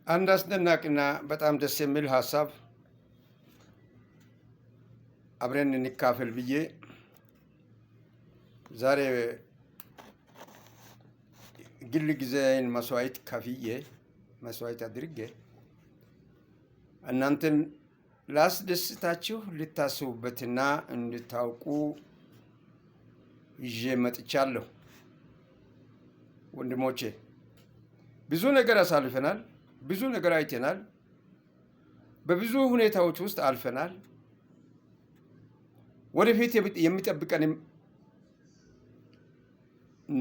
አንድ አስደናቂና በጣም ደስ የሚል ሀሳብ አብረን እንካፈል ብዬ ዛሬ ግል ጊዜን መስዋዕት አድርጌ እናንተን ላስደስታችሁ ልታስቡበትና እንድታውቁ ይዤ መጥቻለሁ። ወንድሞቼ ብዙ ነገር አሳልፈናል። ብዙ ነገር አይተናል። በብዙ ሁኔታዎች ውስጥ አልፈናል። ወደፊት የሚጠብቀንም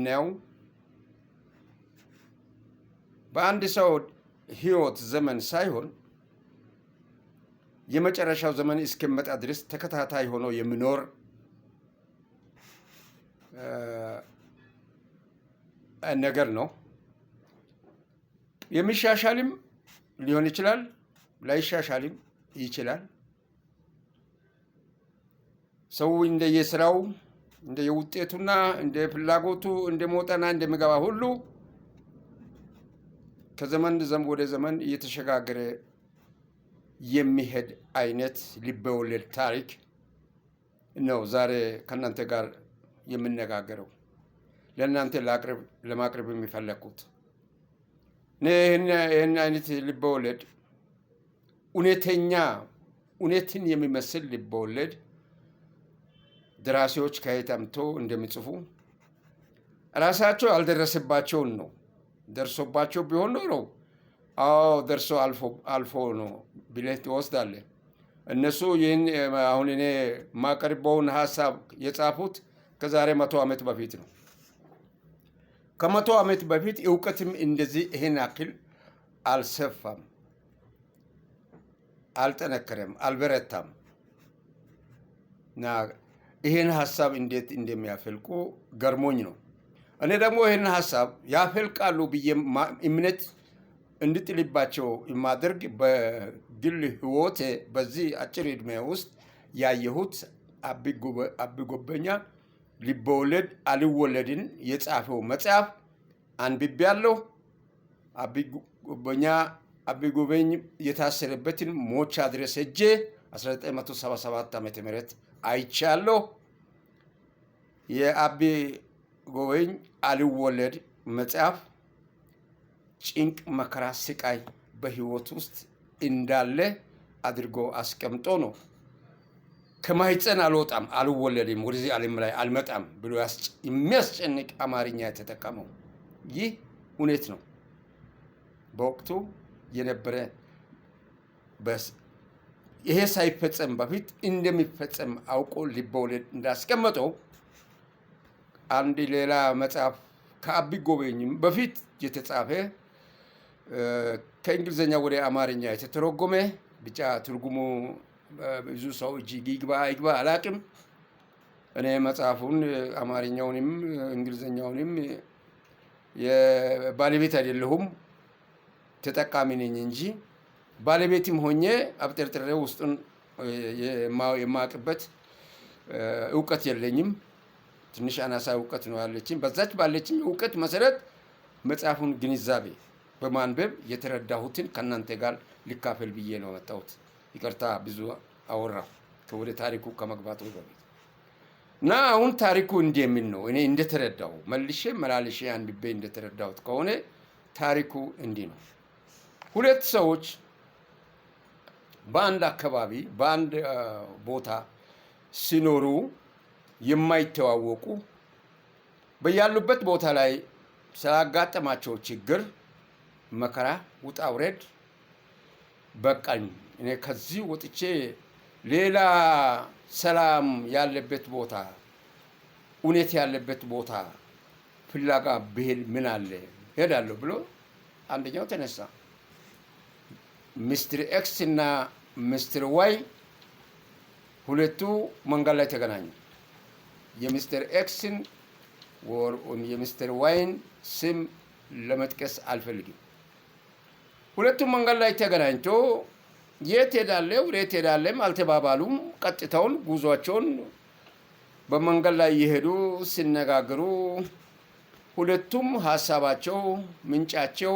ነው። በአንድ ሰው ህይወት ዘመን ሳይሆን የመጨረሻው ዘመን እስኪመጣ ድረስ ተከታታይ ሆኖ የሚኖር ነገር ነው። የሚሻሻልም ሊሆን ይችላል፣ ላይሻሻልም ይችላል። ሰው እንደየስራው እንደየውጤቱና እንደ ፍላጎቱ እንደመውጣና እንደሚገባ ሁሉ ከዘመን ወደ ዘመን እየተሸጋገረ የሚሄድ አይነት ልበወለድ ታሪክ ነው ዛሬ ከእናንተ ጋር የምነጋገረው፣ ለእናንተ ለማቅረብ የሚፈለግኩት። ይህን አይነት ልበወለድ እውነትን የሚመስል ልበወለድ ደራሲዎች ከየት አምጥተው እንደሚጽፉ ራሳቸው ያልደረሰባቸውን ነው። ደርሶባቸው ቢሆን ኖሮ ደርሶ አልፎ ነው ብለህ ትወስዳለህ። እነሱ ይህን አሁን እኔ የማቀርበውን ሀሳብ የጻፉት ከዛሬ 100 ዓመት በፊት ነው። ከ100 ዓመት በፊት እውቀትም እንደዚህ ይሄን ያክል አልሰፋም፣ አልጠነከረም፣ አልበረታም። እና ይሄን ሀሳብ እንዴት እንደሚያፈልቁ ገርሞኝ ነው። እኔ ደግሞ ይሄን ሀሳብ ያፈልቃሉ ብዬ እምነት እንድጥልባቸው የማደርግ በግል ህይወቴ በዚህ አጭር ዕድሜ ውስጥ ያየሁት አቢ ጎበኛ ልበወለድ አልወለድን የጻፈው መጽሐፍ አንብቤያለሁ። አቢ ጎበኝ የታሰረበትን ሞቻ ድረስ ሄጄ 1977 ዓ.ም አይቻለሁ። የአቢ ጎበኝ አልወለድ መጽሐፍ ጭንቅ፣ መከራ፣ ስቃይ በህይወት ውስጥ እንዳለ አድርጎ አስቀምጦ ነው ከማህፀን አልወጣም አልወለድም ወደዚህ ዓለም ላይ አልመጣም ብሎ የሚያስጨንቅ አማርኛ የተጠቀመው። ይህ እውነት ነው። በወቅቱ የነበረ ይሄ ሳይፈጸም በፊት እንደሚፈጸም አውቆ ልበወለድ እንዳስቀመጠው አንድ ሌላ መጽሐፍ ከአቢ ጎበኝም በፊት የተጻፈ ከእንግሊዝኛ ወደ አማርኛ የተተረጎመ ብቻ ትርጉሙ ብዙ ሰው እጅ ይግባ አይግባ አላቅም። እኔ መጽሐፉን አማርኛውንም እንግሊዝኛውንም የባለቤት አይደለሁም፣ ተጠቃሚ ነኝ እንጂ ባለቤትም ሆኜ አብጠርጥሬ ውስጡን የማቅበት እውቀት የለኝም። ትንሽ አናሳ እውቀት ነው ያለችኝ። በዛች ባለችኝ እውቀት መሰረት መጽሐፉን ግንዛቤ በማንበብ የተረዳሁትን ከእናንተ ጋር ልካፈል ብዬ ነው መጣሁት። ይቅርታ ብዙ አወራሁ ወደ ታሪኩ ከመግባቱ በፊት እና አሁን ታሪኩ እንዲህ የሚል ነው። እኔ እንደተረዳሁ መላልሼ አንብቤ እንደተረዳሁት ከሆነ ታሪኩ እንዲህ ነው። ሁለት ሰዎች በአንድ አካባቢ በአንድ ቦታ ሲኖሩ የማይተዋወቁ በያሉበት ቦታ ላይ ስላጋጠማቸው ችግር፣ መከራ፣ ውጣ ውረድ በቃኝ እኔ ከዚህ ወጥቼ ሌላ ሰላም ያለበት ቦታ፣ እውነት ያለበት ቦታ ፍላጋ ብሄድ ምን አለ ሄዳለሁ ብሎ አንደኛው ተነሳ። ሚስተር ኤክስ እና ሚስተር ዋይ ሁለቱ መንገድ ላይ ተገናኙ። የሚስተር ኤክስን የሚስተር ዋይን ስም ለመጥቀስ አልፈልግም። ሁለቱም መንገድ ላይ ተገናኝቶ የት ሄዳለ ወዴት ሄዳለም አልተባባሉም። ቀጥታውን ጉዟቸውን በመንገድ ላይ እየሄዱ ሲነጋገሩ ሁለቱም ሀሳባቸው ምንጫቸው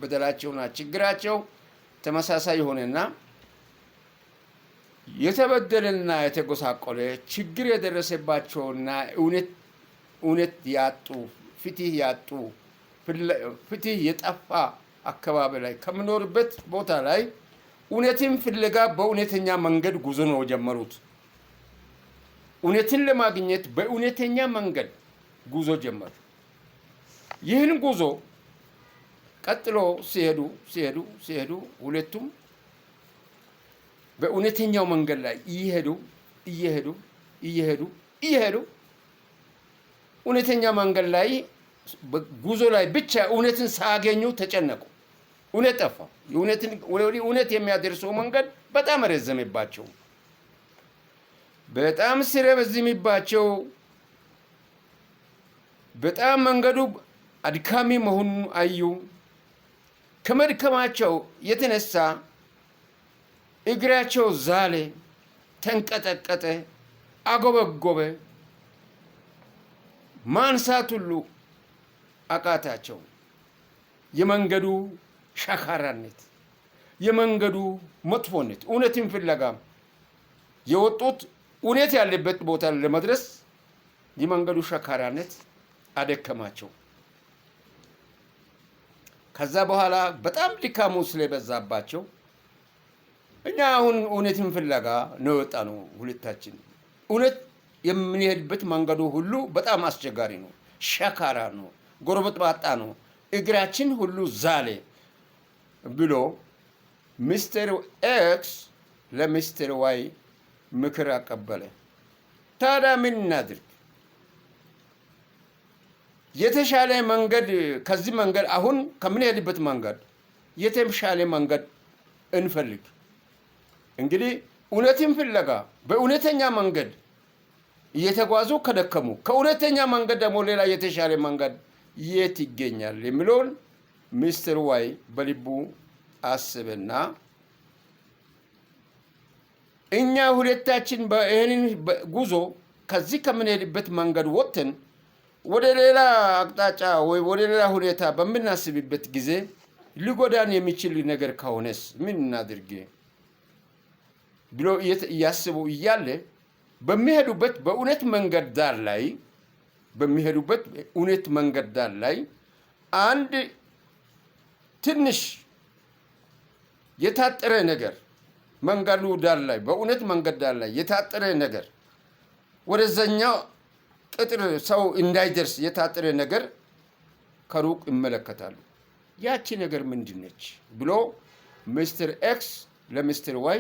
በደላቸውና ችግራቸው ተመሳሳይ ሆነና የተበደለና የተጎሳቆለ ችግር የደረሰባቸውና እውነት ያጡ ፍትህ የጠፋ አካባቢ ላይ ከምኖርበት ቦታ ላይ እውነትን ፍለጋ በእውነተኛ መንገድ ጉዞ ነው ጀመሩት። እውነትን ለማግኘት በእውነተኛ መንገድ ጉዞ ጀመሩ። ይህን ጉዞ ቀጥሎ ሲሄዱ ሁለቱም በእውነተኛው መንገድ ላይ እየሄዱ እውነተኛ መንገድ ላይ ጉዞ ላይ ብቻ እውነትን ሳያገኙ ተጨነቁ። እውነት ጠፋ። እውነት የሚያደርሰው መንገድ በጣም ረዘመባቸው። በጣም ሲረዝምባቸው በጣም መንገዱ አድካሚ መሆኑን አዩ። ከመድከማቸው የተነሳ እግራቸው ዛለ፣ ተንቀጠቀጠ፣ አጎበጎበ። ማንሳት ሁሉ አቃታቸው። የመንገዱ ሸካራነት፣ የመንገዱ መጥፎነት፣ እውነትን ፍለጋ የወጡት እውነት ያለበት ቦታ ለመድረስ የመንገዱ ሸካራነት አደከማቸው። ከዛ በኋላ በጣም ድካሙ ስለበዛባቸው እኛ አሁን እውነትን ፍለጋ ነው የወጣ ነው ሁለታችን። እውነት የምንሄድበት መንገዱ ሁሉ በጣም አስቸጋሪ ነው፣ ሸካራ ነው፣ ጎረበጥባጣ ነው፣ እግራችን ሁሉ ዛለ ብሎ ሚስተር ኤክስ ለሚስተር ዋይ ምክር አቀበለ። ታዲያ ምን እናድርግ? የተሻለ መንገድ ከዚህ መንገድ አሁን ከምንሄድበት መንገድ የተሻለ መንገድ እንፈልግ። እንግዲህ እውነትን ፍለጋ በእውነተኛ መንገድ እየተጓዙ ከደከሙ ከእውነተኛ መንገድ ደግሞ ሌላ የተሻለ መንገድ የት ይገኛል የሚለውን ሚስተር ዋይ በልቡ አስበና እኛ ሁለታችን ይህንን ጉዞ ከዚህ ከምንሄድበት መንገድ ወጥተን ወደ ሌላ አቅጣጫ ወይ ወደ ሌላ ሁኔታ በምናስብበት ጊዜ ሊጎዳን የሚችል ነገር ከሆነስ ምን እናድርግ ብሎ እያስቡ እያለ በሚሄዱበት በእውነት መንገድ ዳር ላይ አንድ ትንሽ የታጠረ ነገር መንገዱ ዳር ላይ በእውነት መንገድ ዳር ላይ የታጠረ ነገር ወደዛኛው ቅጥር ሰው እንዳይደርስ የታጠረ ነገር ከሩቅ ይመለከታሉ። ያቺ ነገር ምንድነች ብሎ ሚስተር ኤክስ ለሚስተር ዋይ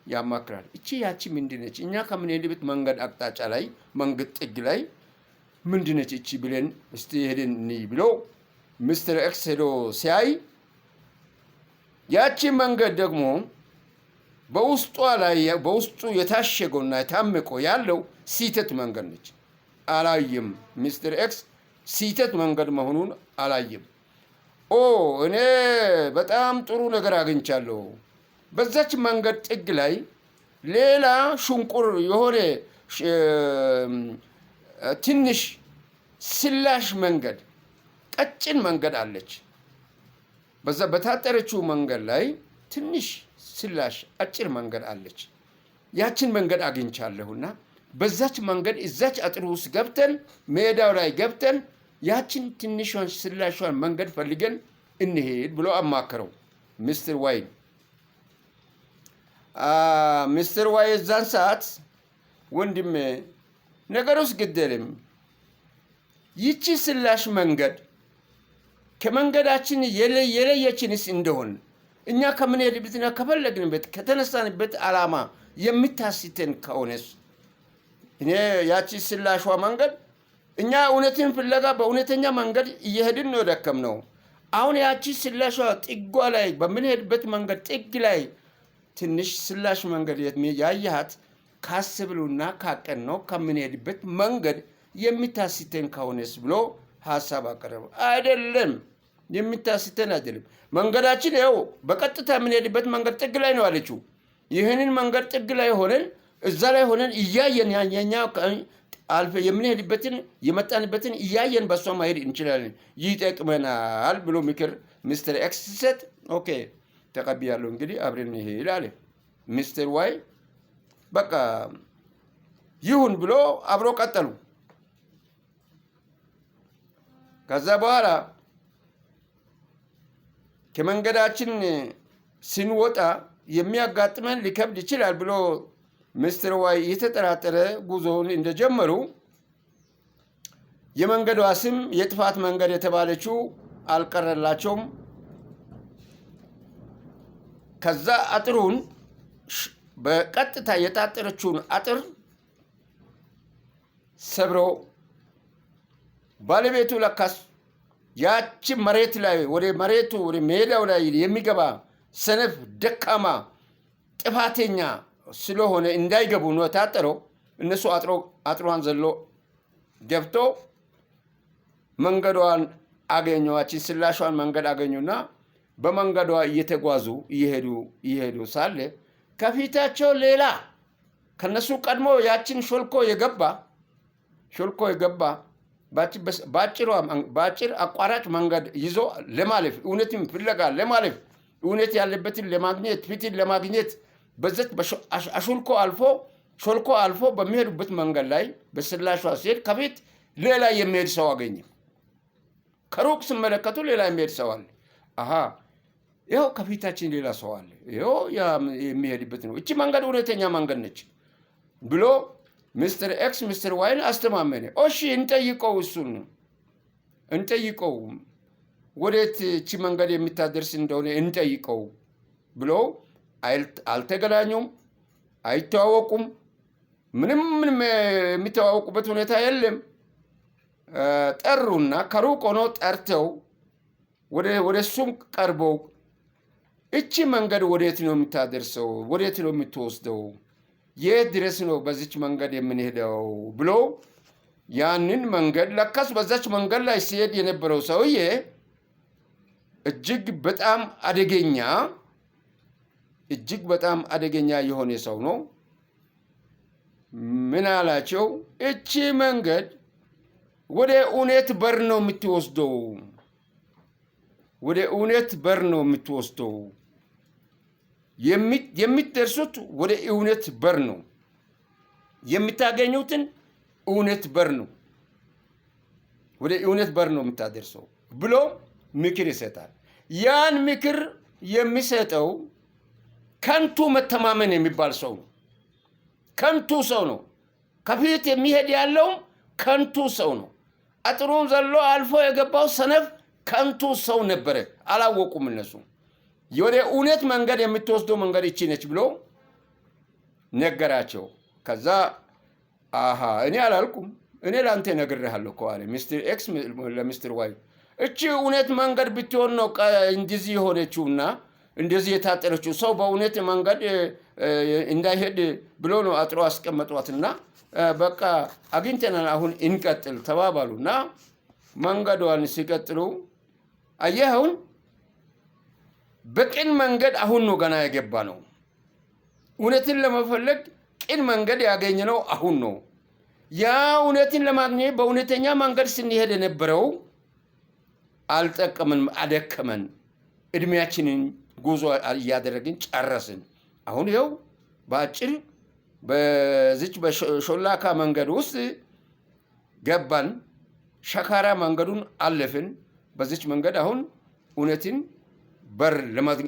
ያማክራል። ያቺ ምንድነች? እኛ ከምንሄድበት መንገድ አቅጣጫ ላይ መንገድ ጥግ ላይ ምንድነች እቺ ብለን እስቲ ሄደን እንይ ብሎ ሚስተር ኤክስ ሄዶ ሲያይ ያቺ መንገድ ደግሞ በውስጡ የታሸገውና የታመቀው ያለው ስህተት መንገድ ነች። አላየም። ሚስተር ኤክስ ስህተት መንገድ መሆኑን አላየም። እኔ በጣም ጥሩ ነገር አግኝቻለሁ። በዛች መንገድ ጥግ ላይ ሌላ ሽንቁር የሆነ ትንሽ ስላሽ መንገድ፣ ቀጭን መንገድ አለች። በዛ በታጠረችው መንገድ ላይ ትንሽ ስላሽ አጭር መንገድ አለች። ያችን መንገድ አግኝቻለሁና በዛች መንገድ እዛች አጥር ውስጥ ገብተን ሜዳው ላይ ገብተን ያችን ትንሿን ስላሿን መንገድ ፈልገን እንሄድ ብሎ አማከረው ሚስተር ዋይ። ሚስተር ዋይ እዛን ሰዓት ወንድሜ ነገሩስ ግደልም፣ ይቺ ስላሽ መንገድ ከመንገዳችን የለየችንስ እንደሆን እኛ ከምንሄድበትና ከፈለግንበት ከተነሳንበት ዓላማ የምታስተን ከሆነስ እኔ ያቺ ስላሿ መንገድ እኛ እውነትን ፍለጋ በእውነተኛ መንገድ እየሄድን ነው ደከምነው። አሁን ያቺ ስላሿ ጥጓ ላይ በምንሄድበት መንገድ ጥግ ላይ ትንሽ ስላሽ መንገድ ያያሃት ካስብሉና ካቀን ነው ከምንሄድበት መንገድ የሚታስተን ከሆነስ ብሎ ሐሳብ አቀረበ። አይደለም፣ የሚታስተን አይደለም። መንገዳችን ይኸው በቀጥታ የምንሄድበት መንገድ ጥግ ላይ ነው አለችው። ይህንን መንገድ ጥግ ላይ ሆነን እዛ ላይ ሆነን እያየን የኛ አልፈ የምንሄድበትን የመጣንበትን እያየን በሷ ማሄድ እንችላለን ይጠቅመናል ብሎ ምክር ሚስተር ኤክስ ሰጥ ኦኬ ተቀብያለሁ እንግዲህ አብረን እንሄድ አለ ሚስተር ዋይ በቃ ይሁን ብሎ አብሮ ቀጠሉ ከዛ በኋላ ከመንገዳችን ስንወጣ የሚያጋጥመን ሊከብድ ይችላል ብሎ ሚስተር ዋይ የተጠራጠረ ጉዞውን እንደጀመሩ የመንገዷ ስም የጥፋት መንገድ የተባለችው አልቀረላቸውም ከዛ አጥሩን በቀጥታ የታጠረችውን አጥር ሰብሮ ባለቤቱ ለካስ ያቺ መሬት ላይ ወደ መሬቱ ወደ ሜዳው ላይ የሚገባ ሰነፍ ደካማ ጥፋተኛ ስለሆነ እንዳይገቡ ነው ታጠረው እነሱ አጥሯን ዘሎ ገብቶ መንገዷን አገኙዋችን ስላሿን መንገድ አገኙና በመንገዷ እየተጓዙ ይሄዱ ሳለ ከፊታቸው ሌላ ከነሱ ቀድሞ ያችን ሾልኮ የገባ ባጭር አቋራጭ መንገድ ይዞ ለማለፍ እውነትን ፍለጋ ለማለፍ እውነት ያለበትን ለማግኘት ፊትን ለማግኘት በዘት ሾልኮ አልፎ በሚሄዱበት መንገድ ላይ በስላሿ ሲሄድ ከፊት ሌላ የሚሄድ ሰው አገኘ ከሩቅ ሲመለከቱ ሌላ የሚሄድ ሰው አለ አሃ ይኸው ከፊታችን ሌላ ሰው አለ ይኸው የሚሄድበት ነው እቺ መንገድ እውነተኛ መንገድ ነች ብሎ ሚስተር ኤክስ ሚስተር ዋይን አስተማመነ እሺ እንጠይቀው ወዴት እቺ መንገድ የሚታደርስ እንደሆነ እንጠይቀው ብሎ አልተገናኙም አይተዋወቁም ምንም የሚተዋወቁበት ሁኔታ የለም ጠሩና ከሩቅ ሆኖ ጠርተው ወደ እሱም ቀርበው እቺ መንገድ ወዴት ነው የምታደርሰው ወዴት ነው የምትወስደው የት ድረስ ነው በዚች መንገድ የምንሄደው ብሎ ያንን መንገድ ለካስ በዛች መንገድ ላይ ሲሄድ የነበረው ሰውዬ እጅግ በጣም አደገኛ የሆነ ሰው ነው ምን አላቸው እቺ መንገድ ወደ እውነት በር ነው የምትወስደው የሚደርሱት ወደ እውነት በር ነው የምታገኙትን እውነት በር ነው ወደ እውነት በር ነው የምታደርሰው ብሎ ምክር ይሰጣል ያን ምክር የሚሰጠው ከንቱ መተማመን የሚባል ሰው ነው ከንቱ ሰው ነው ከፊት የሚሄድ ያለው ከንቱ ሰው ነው አጥሩን ዘሎ አልፎ የገባው ሰነፍ ከንቱ ሰው ነበር አላወቁም እነሱ ወደ እውነት መንገድ የምትወስደው መንገድ እቺ ነች ብሎ ነገራቸው ከዛ አሃ እኔ አላልኩም እኔ ላንተ ነግሬሃለሁ ኮአለ ሚስተር ኤክስ ለሚስተር ዋይ እቺ እውነት መንገድ ብትሆን ነው እንደዚህ የሆነችውና እንደዚህ የታጠረችው ሰው በእውነት መንገድ እንዳይሄድ ብሎ ነው አጥሮ አስቀመጧትና በቃ አግኝተናል አሁን እንቀጥል ተባባሉና መንገዷን ሲቀጥሉ አየኸውን በቅን መንገድ አሁን ነው ገና የገባ ነው እውነትን ለመፈለግ ቅን መንገድ ያገኘነው አሁን ነው ያ እውነትን ለማግኘት በእውነተኛ መንገድ ስንሄድ የነበረው አልጠቀመን አደከመን እድሜያችንን ጉዞ እያደረግን ጨረስን አሁን ይኸው ባጭር በዚች በሾላካ መንገድ ውስጥ ገባን ሸካራ መንገዱን አለፍን በዚች መንገድ አሁን እውነትን በር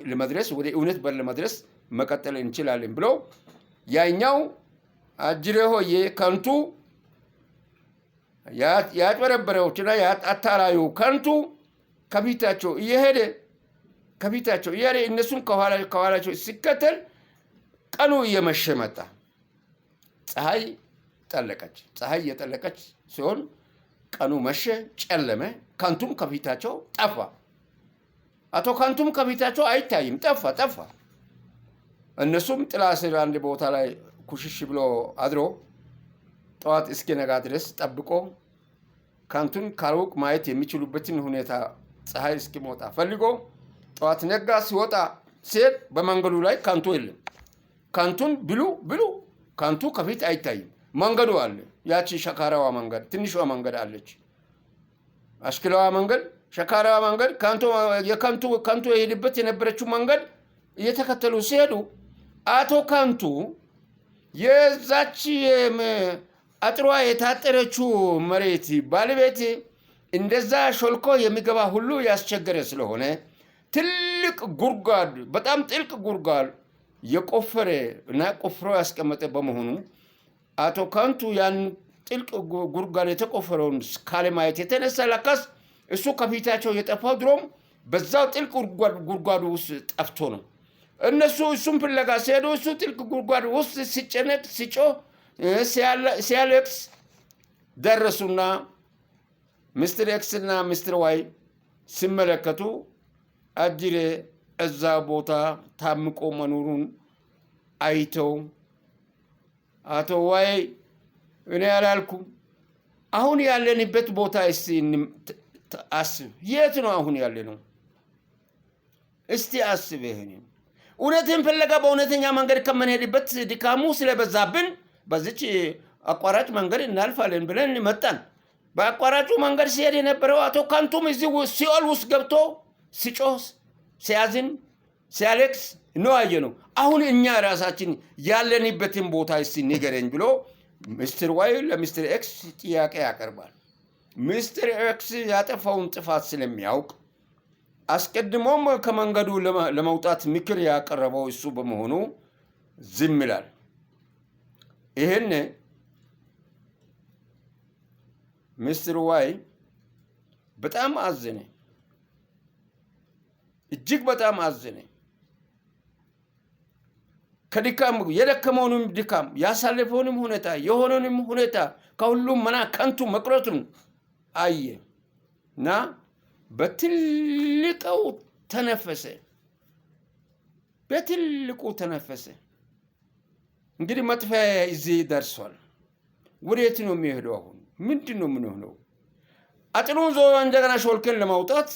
ለመድረስ ወደ እውነት በር ለመድረስ መቀጠል እንችላለን ብሎ ያኛው አጅሬ ሆዬ ከንቱ ያጭበረበረውና ያጣታላዩ ከንቱ ከፊታቸው እየሄደ እነሱን ከኋላቸው ሲከተል ቀኑ እየመሸ መጣ ፀሐይ የጠለቀች ሲሆን ቀኑ መሸ ጨለመ ከንቱም ከፊታቸው ጠፋ አቶ ከንቱም ከፊታቸው አይታይም ጠፋ እነሱም ጥላ ስር አንድ ቦታ ላይ ኩሽሽ ብሎ አድሮ ጠዋት እስኪነጋ ድረስ ጠብቆ ከንቱን ከሩቅ ማየት የሚችሉበትን ሁኔታ ፀሐይ እስኪሞጣ ፈልጎ ጠዋት ነጋ ሲወጣ ሲሄድ በመንገዱ ላይ ከንቱ የለም ከንቱን ብሉ ከንቱ ከፊት አይታይም መንገዱ አለ። ያቺ ሸካራዋ መንገድ ትንሿ መንገድ አለች። አሽክላዋ መንገድ ሸካራዋ መንገድ ከንቱ የሄድበት የነበረችው መንገድ እየተከተሉ ሲሄዱ አቶ ከንቱ የዛች አጥሯ የታጠረችው መሬት ባለቤት እንደዛ ሾልኮ የሚገባ ሁሉ ያስቸገረ ስለሆነ ትልቅ ጉድጓድ በጣም ጥልቅ ጉድጓድ የቆፈረ እና ቆፍሮ ያስቀመጠ በመሆኑ አቶ ከንቱ ያን ጥልቅ ጉድጓድ የተቆፈረውን ካለማየት የተነሳ ለካስ እሱ ከፊታቸው የጠፋው ድሮም በዛው ጥልቅ ጉድጓዱ ውስጥ ጠፍቶ ነው። እነሱ እሱም ፍለጋ ሲሄዱ እሱ ጥልቅ ጉድጓድ ውስጥ ሲጨነቅ ሲጮህ ሲያለቅስ ደረሱና ሚስተር ኤክስ እና ሚስተር ዋይ ሲመለከቱ አጅሬ እዛ ቦታ ታምቆ መኖሩን አይተው አቶ ዋይ እኔ አላልኩም አሁን ያለንበት ቦታ እስቲ አስብ። የት ነው አሁን ያለ ነው? እስቲ አስብ። ይሄን እውነትን ፍለጋ በእውነተኛ መንገድ ከመንሄድበት ድካሙ ስለበዛብን በዚች አቋራጭ መንገድ እናልፋለን ብለን መጣን። በአቋራጩ መንገድ ሲሄድ የነበረው አቶ ከንቱም እዚህ ሲኦል ውስጥ ገብቶ ሲጮህ ሲያዝን ሲያለቅስ ነው ያየነው። አሁን እኛ ራሳችን ያለንበትን ቦታ እስቲ ንገረኝ ብሎ ሚስተር ዋይ ለሚስተር ኤክስ ጥያቄ ያቀርባል። ሚስተር ኤክስ ያጠፋውን ጥፋት ስለሚያውቅ አስቀድሞም ከመንገዱ ለመውጣት ምክር ያቀረበው እሱ በመሆኑ ዝም ይላል። ይሄን ሚስተር ዋይ በጣም አዘነ፣ እጅግ በጣም አዘነ። ከድካም የደከመውንም ድካም ያሳለፈውንም ሁኔታ የሆነውንም ሁኔታ ከሁሉም መና ከንቱ መቅረቱን አየ እና በትልቁ ተነፈሰ። እንግዲህ መጥፊያ እዚህ ደርሷል። ወዴት ነው የሚሄደው? አሁን ምንድን ነው የምንሆነው? አጥሩን ዞ እንደገና ሾልከን ለማውጣት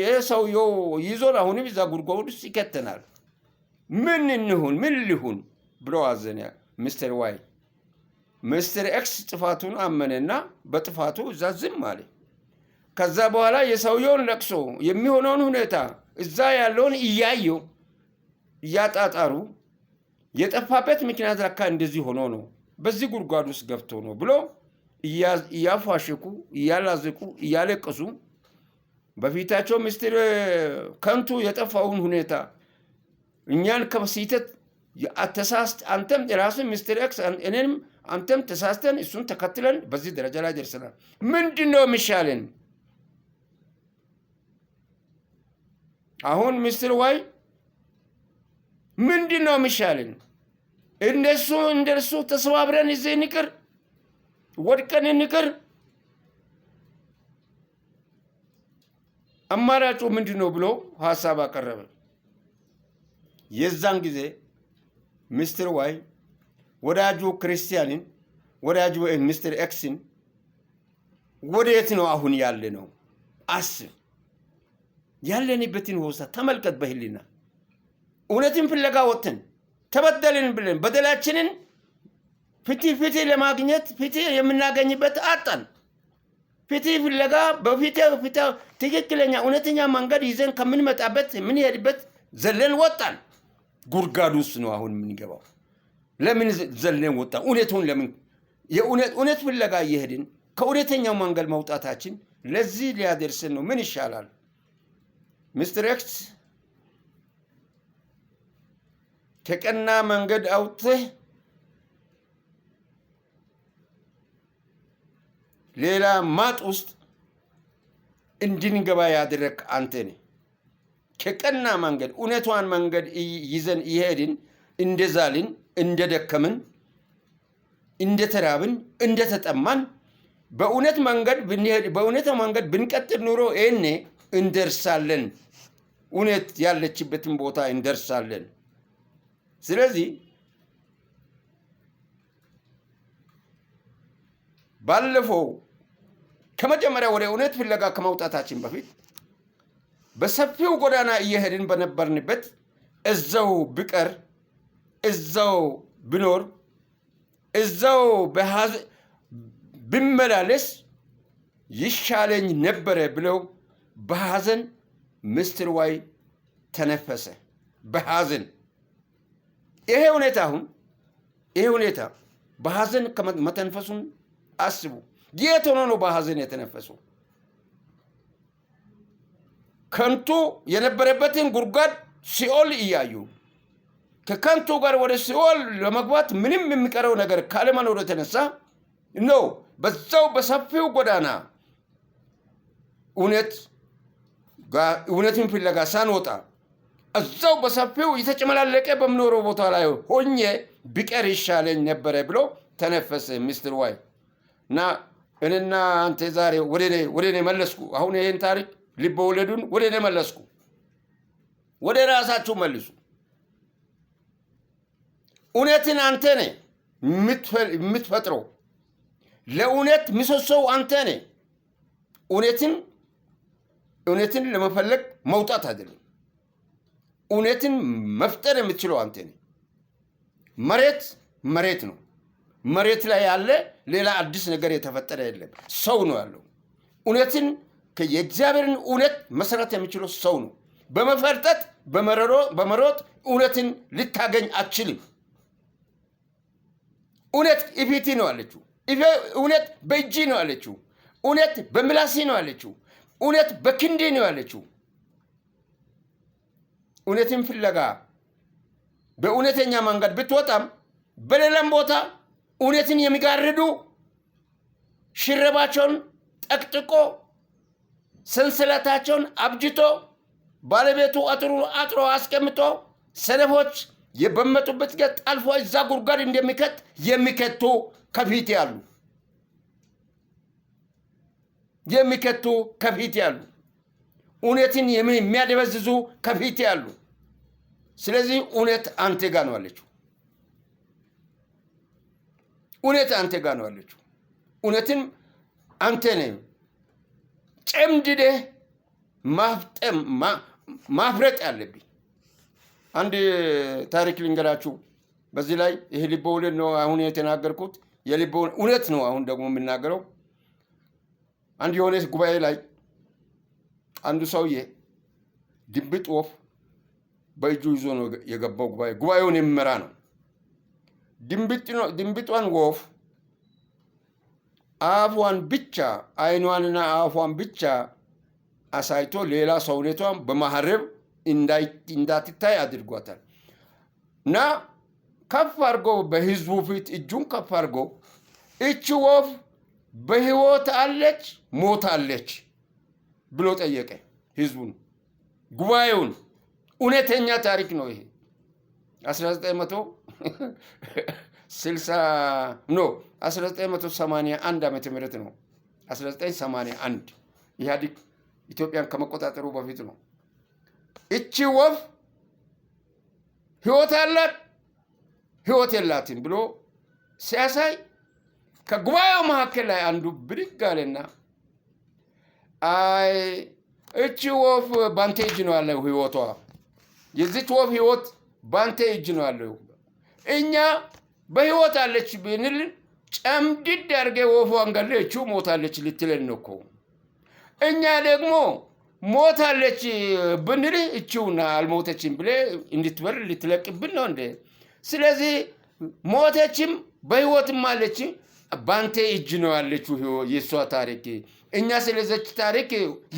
የሰውየው ይዞን አሁንም እዛ ጉድጓድ ውስጥ ይከተናል። ምን እንሁን? ምን ሊሁን ብሎ አዘነ ሚስተር ዋይ። ሚስተር ኤክስ ጥፋቱን አመነና በጥፋቱ እዛ ዝም አለ። ከዛ በኋላ የሰውየውን ለቅሶ የሚሆነውን ሁኔታ እዛ ያለውን እያየው እያጣጣሩ የጠፋበት ምክንያት ለካ እንደዚህ ሆኖ ነው፣ በዚህ ጉድጓድ ውስጥ ገብቶ ነው ብሎ እያፏሸኩ እያላዘቁ እያለቀሱ በፊታቸው ሚስተር ከንቱ የጠፋውን ሁኔታ እኛን ከስህተት አንተም ራስህ ሚስተር ኤክስ እኔንም አንተም ተሳስተን እሱን ተከትለን በዚህ ደረጃ ላይ ደርሰናል። ምንድን ነው የሚሻለን? አሁን ሚስተር ዋይ ምንድን ነው የሚሻለን? እንደርሱ ተሰባብረን እዚህ እንቅር፣ ወድቀን እንቅር? አማራጩ ምንድን ነው ብሎ ሀሳብ አቀረበ። የዛን ጊዜ ሚስተር ዋይ ወዳጁ ክርስቲያንን ወዳጁ ሚስተር ኤክስን ወዴት ነው አሁን ያለ ነው? አስብ። ያለንበትን ሆሳ ተመልከት። በህሊና እውነትን ፍለጋ ወጥተን ተበደልን ብለን በደላችንን ፍትህ ለማግኘት ፍትህ የምናገኝበት አጣን። ፍትህ ፍለጋ በፍትህ ትክክለኛ እውነተኛ መንገድ ይዘን ከምንመጣበት የምንሄድበት ዘለን ወጣን። ጉድጓድ ውስጥ ነው አሁን የምንገባው። ለምን ዘለን ወጣን? እውነቱን ለምን እውነት ፍለጋ እየሄድን ከእውነተኛው መንገድ መውጣታችን ለዚህ ሊያደርሰን ነው። ምን ይሻላል? ሚስተር ኤክስ ከቀና መንገድ አውጥተህ ሌላ ማጥ ውስጥ እንድንገባ ያደረክ አንተ ነህ። ከቀና መንገድ እውነቷን መንገድ ይዘን እየሄድን እንደዛልን፣ እንደደከምን፣ እንደተራብን፣ እንደተጠማን በእውነት መንገድ ብንቀጥል ኑሮ ይሄኔ እንደርሳለን። እውነት ያለችበትን ቦታ እንደርሳለን። ስለዚህ ባለፈው ከመጀመሪያ ወደ እውነት ፍለጋ ከመውጣታችን በፊት በሰፊው ጎዳና እየሄድን በነበርንበት እዛው ብቀር እዛው ብኖር እዛው ብመላለስ ይሻለኝ ነበረ ብለው በሐዘን ሚስትር ዋይ ተነፈሰ። በሐዘን ይሄ ሁኔታ በሐዘን መተንፈሱን አስቡ። የት ሆኖ ነው በሐዘን የተነፈሰው? ከንቱ የነበረበትን ጉድጓድ ሲኦል እያዩ ከከንቱ ጋር ወደ ሲኦል ለመግባት ምንም የሚቀረው ነገር ካለመኖሩ የተነሳ ነው በዛው በሰፊው ጎዳና እውነትን ፍለጋ ሳንወጣ እዛው በሰፊው የተጨመላለቀ በምኖረው ቦታ ላይ ሆኜ ቢቀር ይሻለኝ ነበረ ብሎ ተነፈሰ ሚስትር ዋይ። እና እኔና አንተ ዛሬ ወደ እኔ መለስኩ። አሁን ይሄን ታሪክ ልብ ወለዱን ወደ እኔ መለስኩ። ወደ ራሳችሁ መልሱ። እውነትን አንተ ነህ የምትፈጥረው። ለእውነት ምሰሶው አንተ ነህ። እውነትን ለመፈለግ መውጣት አይደለም። እውነትን መፍጠር የምትችለው አንተ ነህ። መሬት ነው። መሬት ላይ ያለ ሌላ አዲስ ነገር የተፈጠረ የለም። ሰው ነው ያለው። የእግዚአብሔርን እውነት መሰረት የሚችለው ሰው ነው። በመፈርጠጥ በመሮጥ እውነትን ልታገኝ አትችልም። እውነት ኢፊቲ ነው አለችው። እውነት በእጅ ነው አለችው። እውነት በምላሲ ነው አለችው። እውነት በክንዴ ነው አለችው። እውነትን ፍለጋ በእውነተኛ መንገድ ብትወጣም በሌላም ቦታ እውነትን የሚጋርዱ ሽረባቸውን ጠቅጥቆ ሰንሰለታቸውን አብጅቶ ባለቤቱ አጥሮ አስቀምጦ ሰነፎች የበመጡበት ገጥ አልፎ እዛ ጉድጓድ የሚከቱ ከፊት ያሉ እውነትን የሚያደበዝዙ ከፊት ያሉ። ስለዚህ እውነት አንተ ጋር ነው አለችው። እውነትን አንተ ነህ ጨምድደህ ማፍረጥ ያለብኝ። አንድ ታሪክ ልንገራችሁ። በዚህ ላይ ይሄ ልብ ወለድ ነው አሁን የተናገርኩት፣ የልብ እውነት ነው አሁን ደግሞ የምናገረው። አንድ የሆነ ጉባኤ ላይ አንዱ ሰውዬ ድንብጥ ወፍ በእጁ ይዞ ነው የገባው። ጉባኤውን የሚመራ ነው። ድንብጧን ወፍ አፏን ብቻ አይኗንና አፏን ብቻ አሳይቶ ሌላ ሰውነቷን በማህረብ እንዳትታይ አድርጓታል። እና ከፍ አድርጎ በህዝቡ ፊት እጁን ከፍ አድርጎ እቺ ወፍ በህይወት አለች ሞታለች ብሎ ጠየቀ ህዝቡን፣ ጉባኤውን። እውነተኛ ታሪክ ነው ይሄ። 1981 ዓመተ ምህረት ነው። 1981 ኢህአዴግ ኢትዮጵያን ከመቆጣጠሩ በፊት ነው። እቺ ወፍ ህይወት አላት ህይወት የላትም ብሎ ሲያሳይ ከጉባኤው መካከል ላይ አንዱ ብድግ አለና አይ እቺ ወፍ ባንተ እጅ ነው ያለው ህይወቷ፣ የዚች ወፍ ህይወት ባንተ እጅ ነው ያለው። እኛ በህይወት አለች ብንል ጨምድድ አድርጌ ወፏን ገለችው ሞታለች ልትለን ነው እኮ። እኛ ደግሞ ሞታለች ብንል እቺውና አልሞተችም ብለ እንድትበር ልትለቅብን ነው እንደ። ስለዚህ ሞተችም በህይወትም አለች ባንተ እጅ ነው ያለችው የሷ ታሪክ። እኛ ስለዚች ታሪክ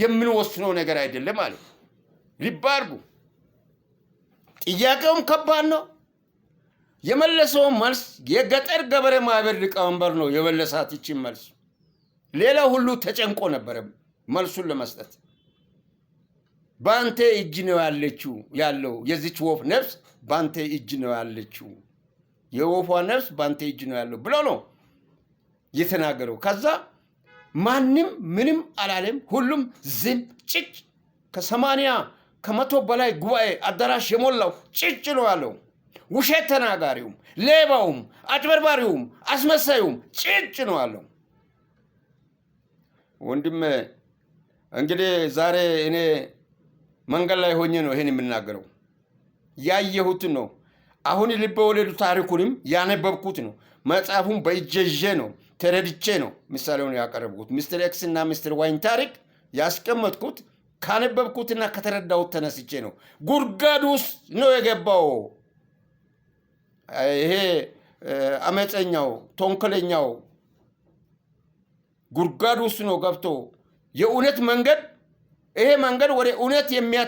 የምንወስነው ነገር አይደለም አለ። ልብ አድርጉ። ጥያቄውም ከባድ ነው። የመለሰው መልስ የገጠር ገበሬ ማህበር ሊቀመንበር ነው የመለሳት ይችን መልስ። ሌላ ሁሉ ተጨንቆ ነበረ መልሱን ለመስጠት። ባንተ እጅ ነው ያለው የዚች ወፍ ነፍስ ባንተ እጅ ነው ያለችው፣ የወፏ ነፍስ ባንተ እጅ ነው ያለው ብሎ ነው የተናገረው። ከዛ ማንም ምንም አላለም። ሁሉም ዝም ጭጭ። ከ100 በላይ ጉባኤ አዳራሽ የሞላው ጭጭ ነው ያለው። ውሸት ተናጋሪውም፣ ሌባውም፣ አጭበርባሪውም፣ አስመሳዩም ጭጭ ነው ያለው። ወንድም እንግዲህ ዛሬ እኔ መንገድ ላይ ሆኜ ነው ይሄን የምናገረው። ያየሁትን ነው። አሁን ልብ ወለዱ ታሪኩንም ያነበብኩት ነው። መጽሐፉን በእጄ ነው ተረድቼ ነው ምሳሌውን ያቀረብኩት። ሚስተር ኤክስ እና ሚስተር ዋይን ታሪክ ያስቀመጥኩት ካነበብኩትና ከተረዳሁት ተነስቼ ነው። ጉድጓድ ውስጥ ነው የገባው ይሄ አመፀኛው ተንኮለኛው ጉድጓድ ውስጥ ነው ገብቶ የእውነት መንገድ ይሄ መንገድ ወደ እውነት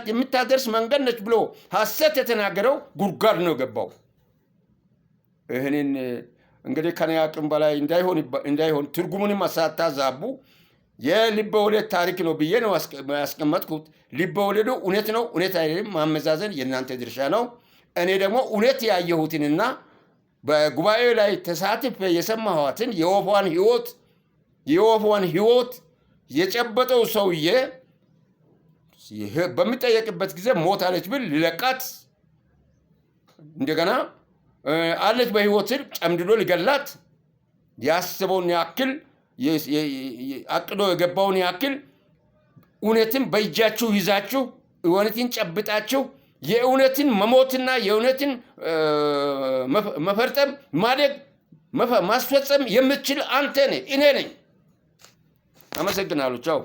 የሚታደርስ መንገድ ነች ብሎ ሐሰት የተናገረው ጉድጓድ ነው ገባው። ይሄንን እንግዲህ ከኔ አቅም በላይ እንዳይሆን ትርጉሙንም ሳታዛቡ የልብ ወለድ ታሪክ ነው ብዬ ነው ያስቀመጥኩት። ልብ ወለዱ እውነት ነው እውነት አይደለም ማመዛዘን የእናንተ ድርሻ ነው። እኔ ደግሞ እውነት ያየሁትንና በጉባኤው ላይ ተሳትፌ የሰማኋትን የወፏን ህይወት የጨበጠው ሰውዬ በሚጠየቅበት ጊዜ ሞታለች ብል ሊለቃት እንደገና አለች በህይወት ስር ጨምድዶ ሊገላት ያስበውን ያክል አቅዶ የገባውን ያክል እውነትን በእጃችሁ ይዛችሁ እውነትን ጨብጣችሁ የእውነትን መሞትና የእውነትን መፈርጠም ማደግ ማስፈጸም የምትችል አንተ ነህ፣ እኔ ነኝ። አመሰግናለሁ። ቻው።